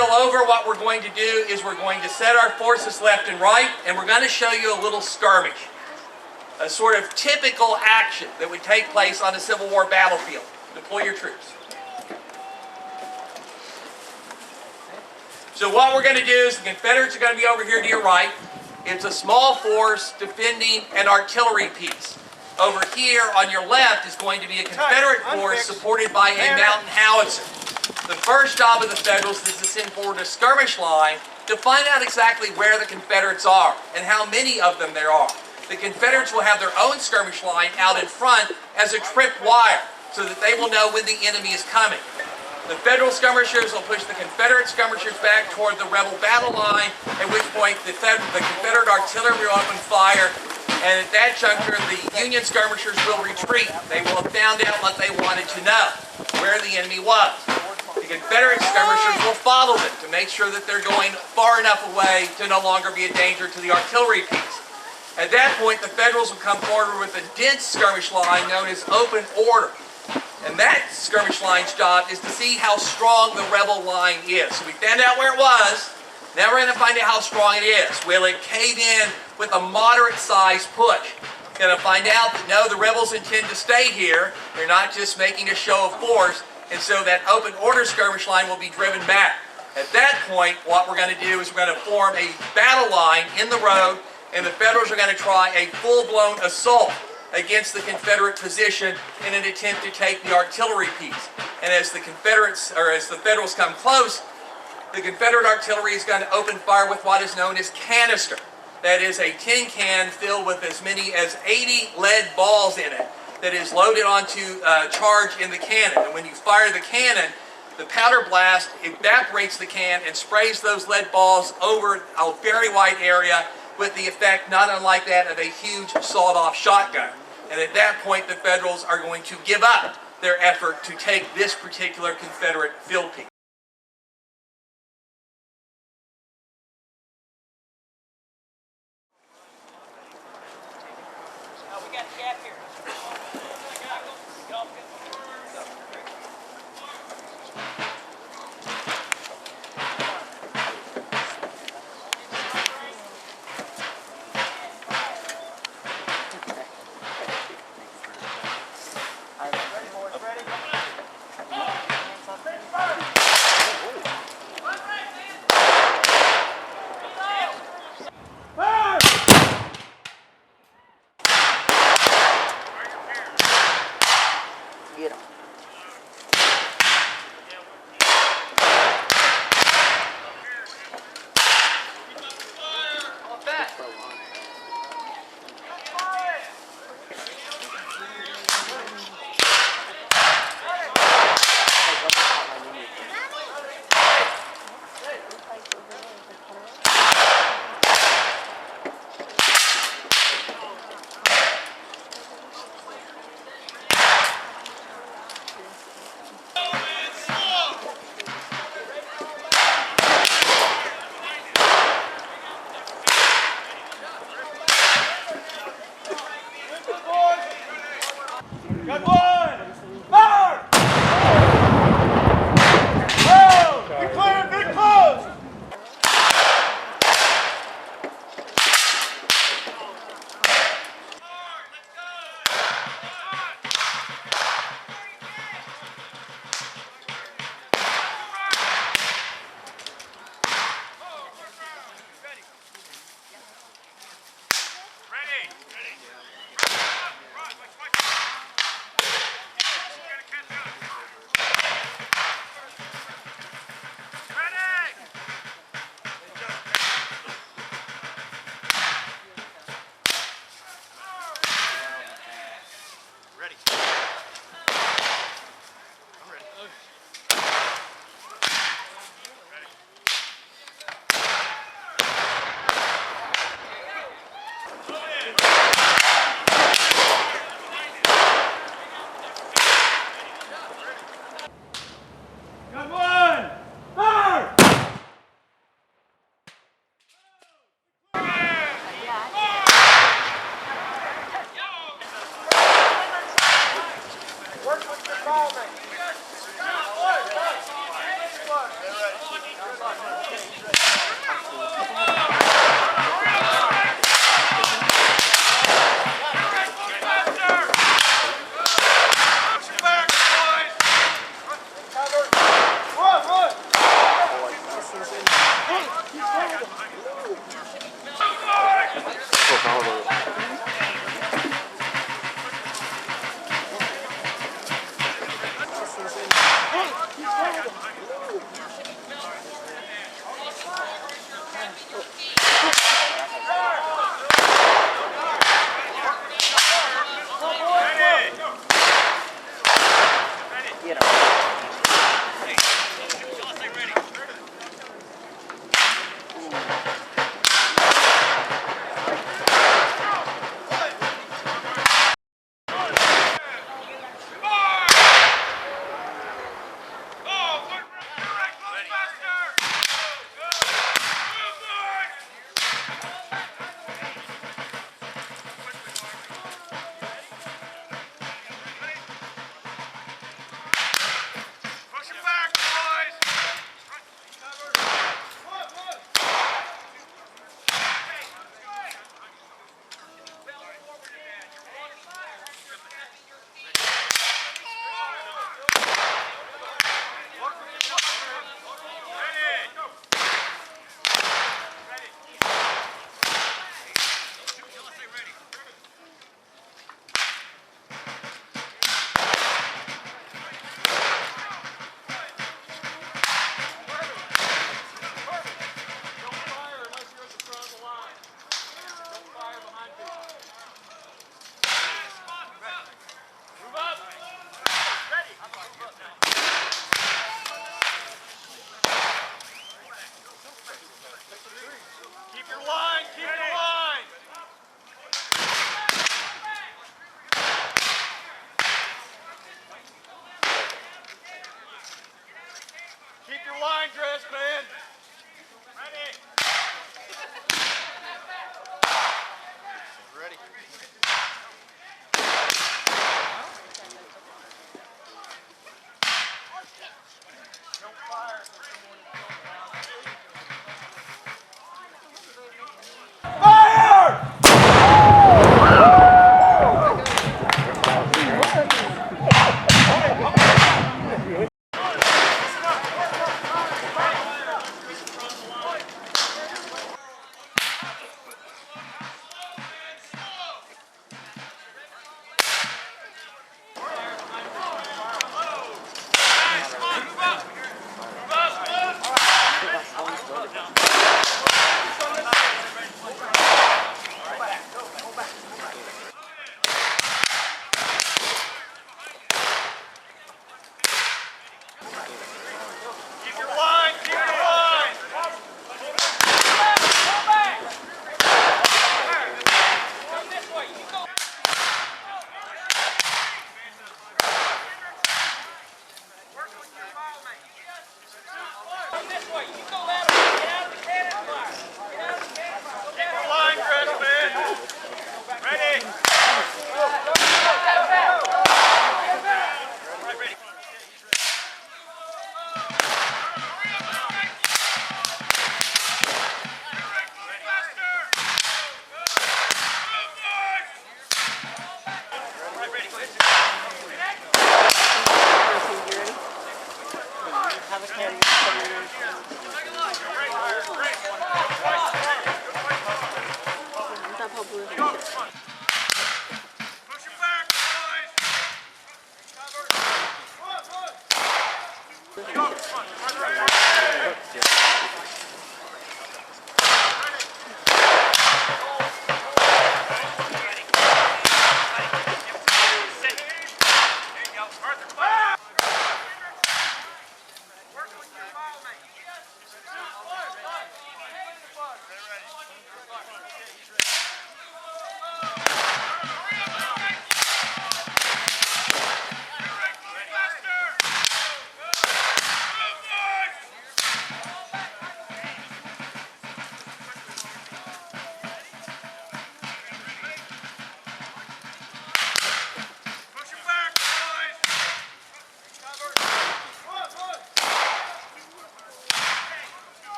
drill over, what we're going to do is we're going to set our forces left and right, and we're going to show you a little skirmish. A sort of typical action that would take place on a Civil War battlefield. Deploy your troops. So what we're going to do is the Confederates are going to be over here to your right. It's a small force defending an artillery piece. Over here on your left is going to be a Confederate force supported by a mountain howitzer. The first job of the Federals is to send forward a skirmish line to find out exactly where the Confederates are and how many of them there are. The Confederates will have their own skirmish line out in front as a trip wire so that they will know when the enemy is coming. The Federal skirmishers will push the Confederate skirmishers back toward the rebel battle line, at which point the Confederate artillery will open fire, and at that juncture the Union skirmishers will retreat. They will have found out what they wanted to know, where the enemy was. The Confederate skirmishers will follow them to make sure that they're going far enough away to no longer be a danger to the artillery piece. At that point, the Federals will come forward with a dense skirmish line known as open order. And that skirmish line's job is to see how strong the rebel line is. So we found out where it was. Now we're going to find out how strong it is. Will it cave in with a moderate-sized push? We're going to find out that no, the rebels intend to stay here. They're not just making a show of force. And so that open order skirmish line will be driven back. At that point, what we're going to do is we're going to form a battle line in the road, and the Federals are going to try a full-blown assault against the Confederate position in an attempt to take the artillery piece. And as the Federals come close, the Confederate artillery is going to open fire with what is known as canister. That is a tin can filled with as many as 80 lead balls in it that is loaded onto charge in the cannon. And when you fire the cannon, the powder blast evaporates the can and sprays those lead balls over a very wide area with the effect not unlike that of a huge sawed-off shotgun. And at that point, the Federals are going to give up their effort to take this particular Confederate field piece. We got a gap here. Get him. Got one! Fire! Oh! Be clear, be close! Ready! Ready!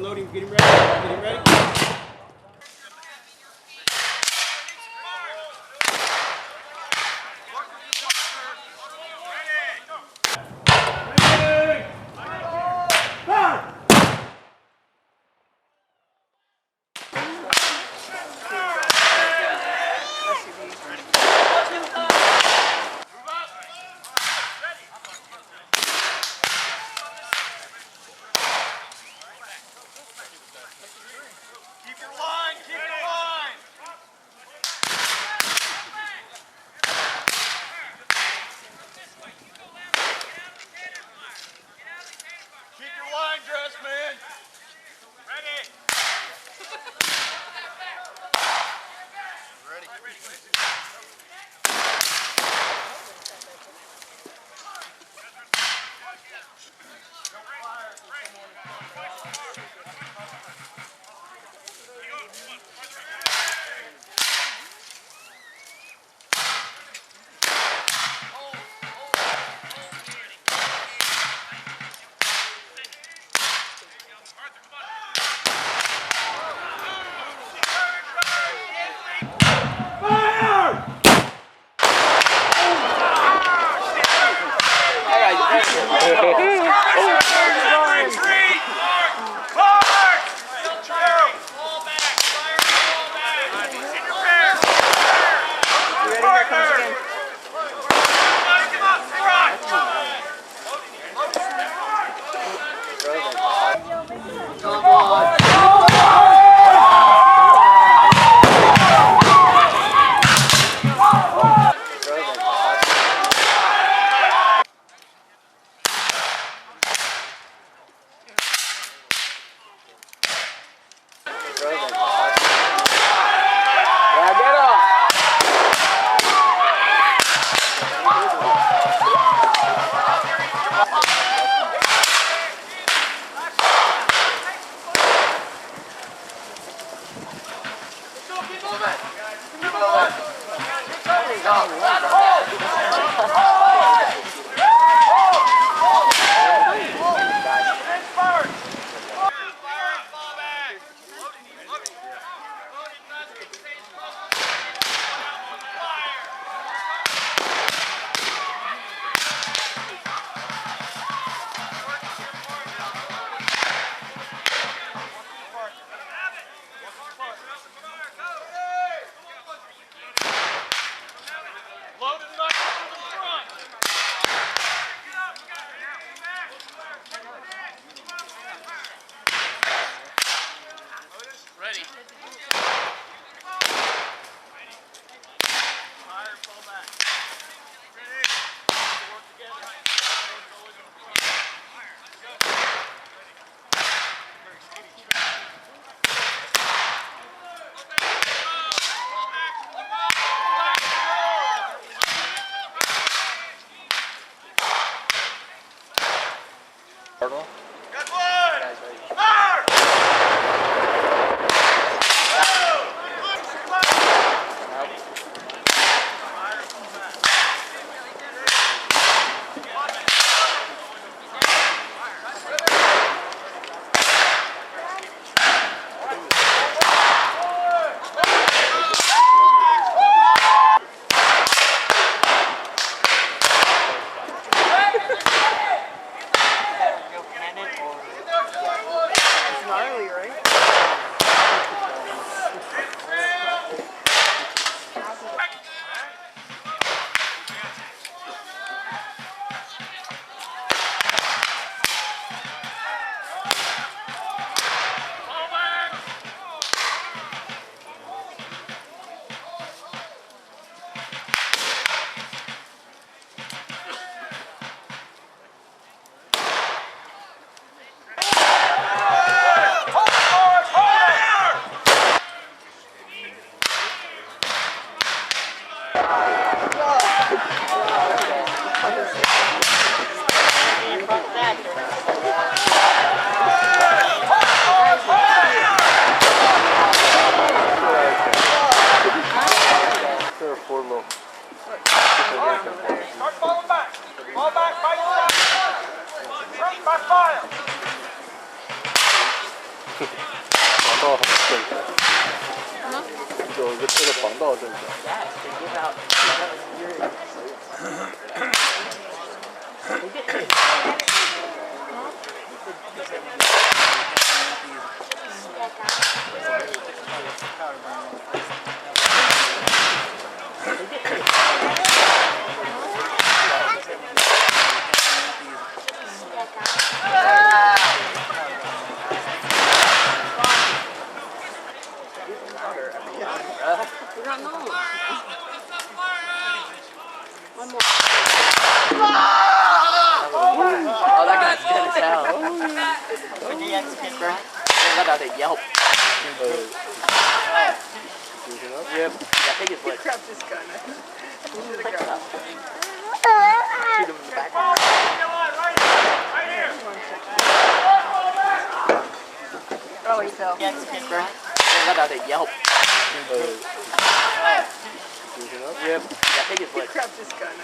Loading, getting ready, getting ready. 防盗很正常。有一个车的防盗正常。We don't know. One more. Oh, that guy's good as hell. Let out a yelp. Yep. Yeah, take his leg. Grab this gun. Shoot him in the back. Oh, he fell. Let out a yelp. Yep. Yeah, take his leg. Grab this gun.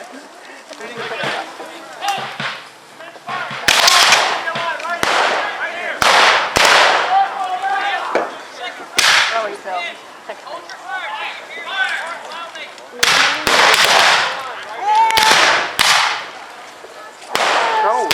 Oh, he fell. Throw it.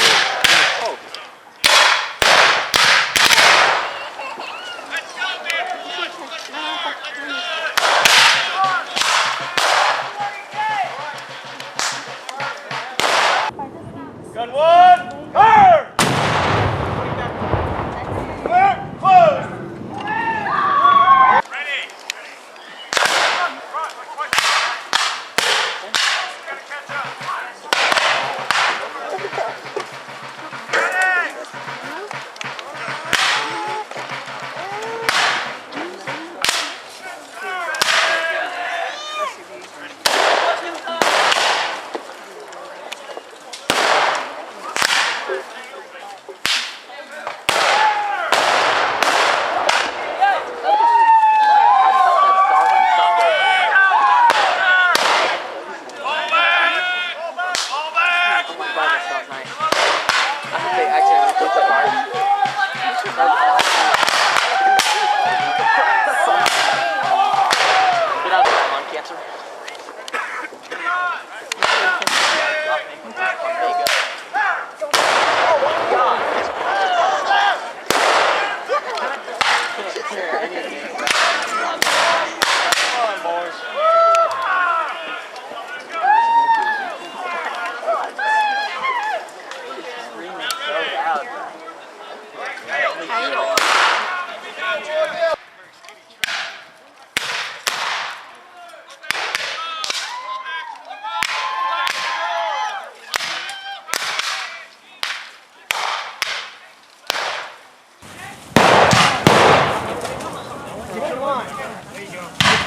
Gun one, fire! Fire, close! Ready! Gotta catch up! Ready!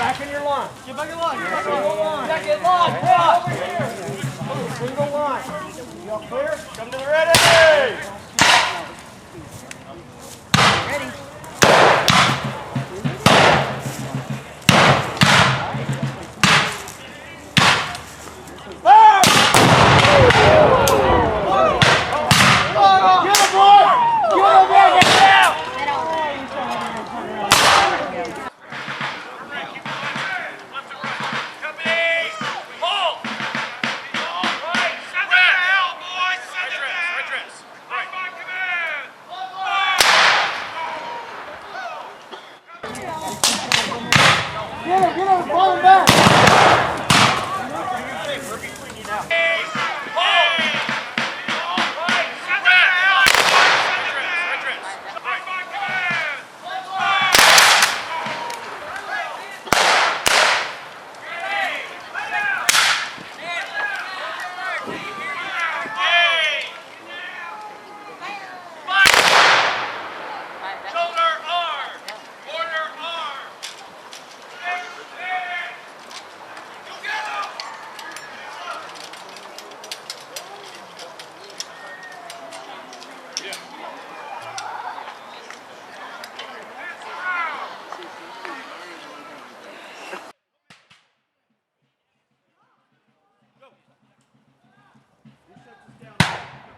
Back in your line. Get back in line. Single line. Back in line. Over here. Single line. Y'all clear? Come to the ready. Ready. Get him, boy. Get him, boy. Get down. Get him, fall him back.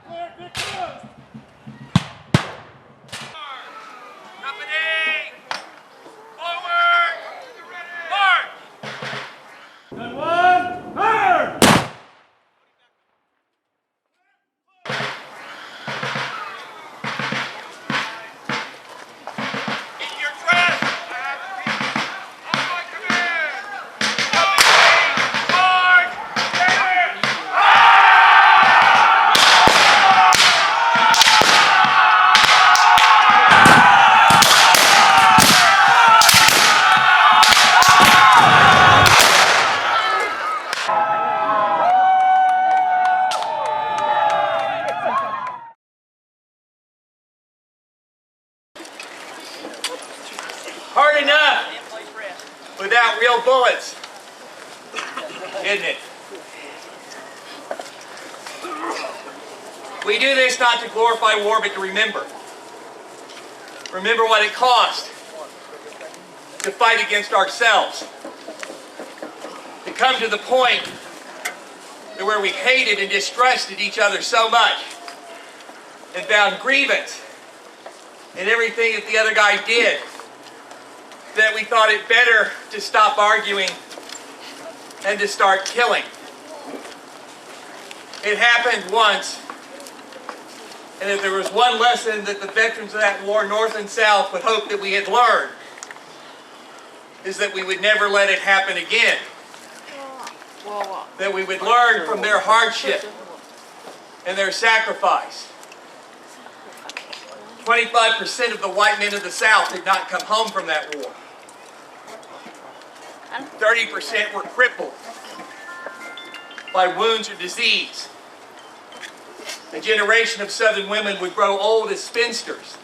Clear, get close. out real bullets, isn't it? We do this not to glorify war, but to remember. Remember what it cost to fight against ourselves. To come to the point where we hated and distrusted each other so much and found grievance in everything that the other guy did that we thought it better to stop arguing and to start killing. It happened once, and if there was one lesson that the veterans of that war, North and South, would hope that we had learned, is that we would never let it happen again. That we would learn from their hardship and their sacrifice. 25% of the white men of the South did not come home from that war. 30% were crippled by wounds or disease. A generation of Southern women would grow old as spinsters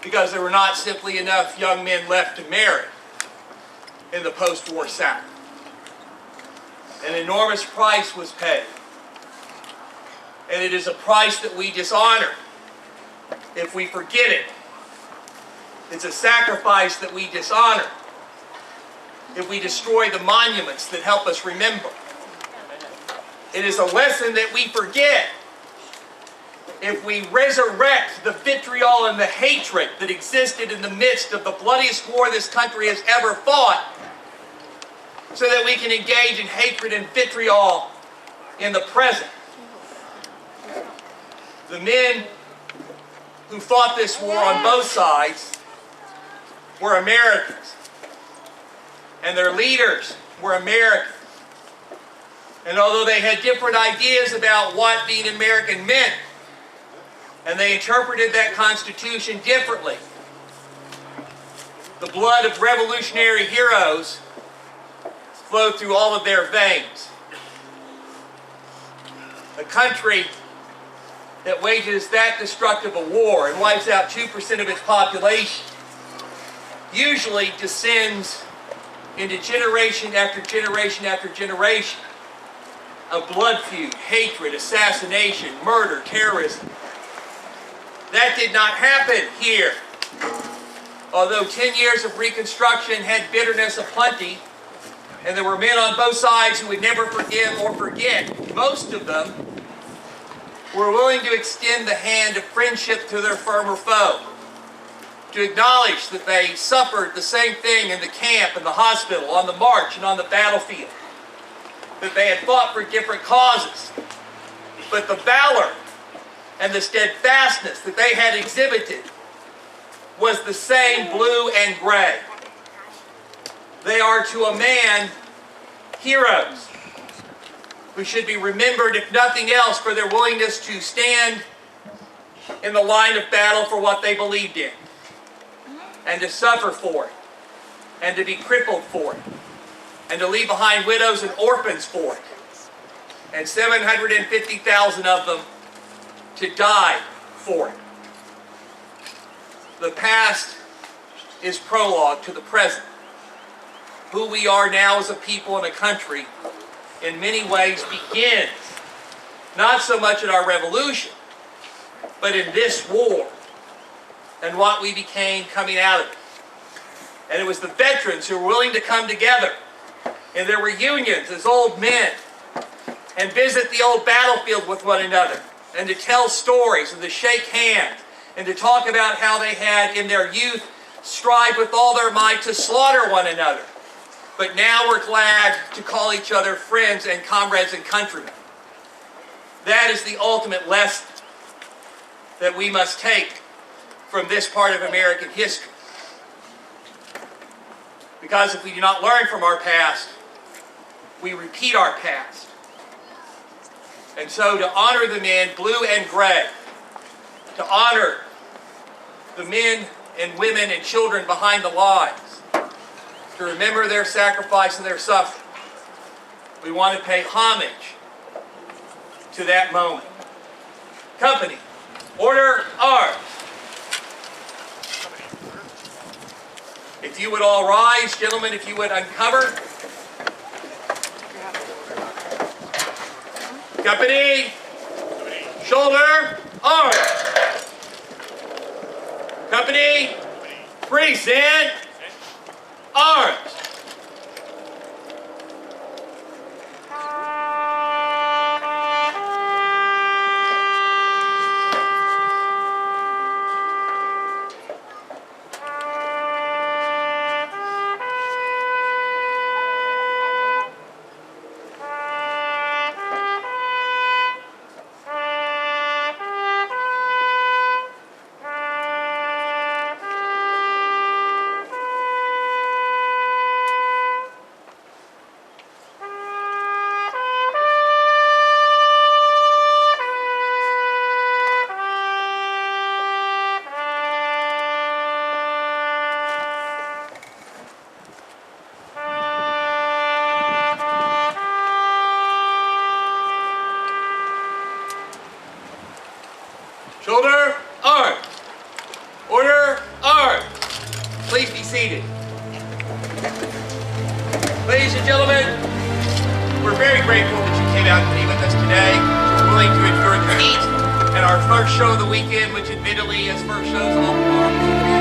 because there were not simply enough young men left to marry in the post-war South. An enormous price was paid. And it is a price that we dishonor if we forget it. It's a sacrifice that we dishonor if we destroy the monuments that help us remember. It is a lesson that we forget if we resurrect the vitriol and the hatred that existed in the midst of the bloodiest war this country has ever fought, so that we can engage in hatred and vitriol in the present. The men who fought this war on both sides were Americans, and their leaders were Americans. And although they had different ideas about what being American meant, and they interpreted that Constitution differently, the blood of revolutionary heroes flowed through all of their veins. A country that wages that destructive a war and wipes out 2% of its population usually descends into generation after generation after generation of blood feud, hatred, assassination, murder, terrorism. That did not happen here. Although 10 years of Reconstruction had bitterness aplenty, and there were men on both sides who would never forgive or forget, most of them were willing to extend the hand of friendship to their former foe, to acknowledge that they suffered the same thing in the camp, in the hospital, on the march, and on the battlefield, that they had fought for different causes, but the valor and the steadfastness that they had exhibited was the same, blue and gray. They are to a man heroes who should be remembered, if nothing else, for their willingness to stand in the line of battle for what they believed in, and to suffer for it, and to be crippled for it, and to leave behind widows and orphans for it, and 750,000 of them to die for it. The past is prologue to the present. Who we are now as a people and a country in many ways begins not so much in our revolution, but in this war and what we became coming out of it. And it was the veterans who were willing to come together in their reunions as old men and visit the old battlefield with one another, and to tell stories and to shake hands and to talk about how they had in their youth strived with all their might to slaughter one another. But now we're glad to call each other friends and comrades and countrymen. That is the ultimate lesson that we must take from this part of American history. Because if we do not learn from our past, we repeat our past. And so to honor the men, blue and gray, to honor the men and women and children behind the lines, to remember their sacrifice and their suffering, we want to pay homage to that moment. Company, order arms. If you would all rise, gentlemen, if you would uncover. Company, shoulder, arm. Company, present, arms. Shoulder, arm. Order, arm. Please be seated. Ladies and gentlemen, we're very grateful that you came out to be with us today, willing to endure the heat, and our first show of the weekend, which admittedly, as first shows, all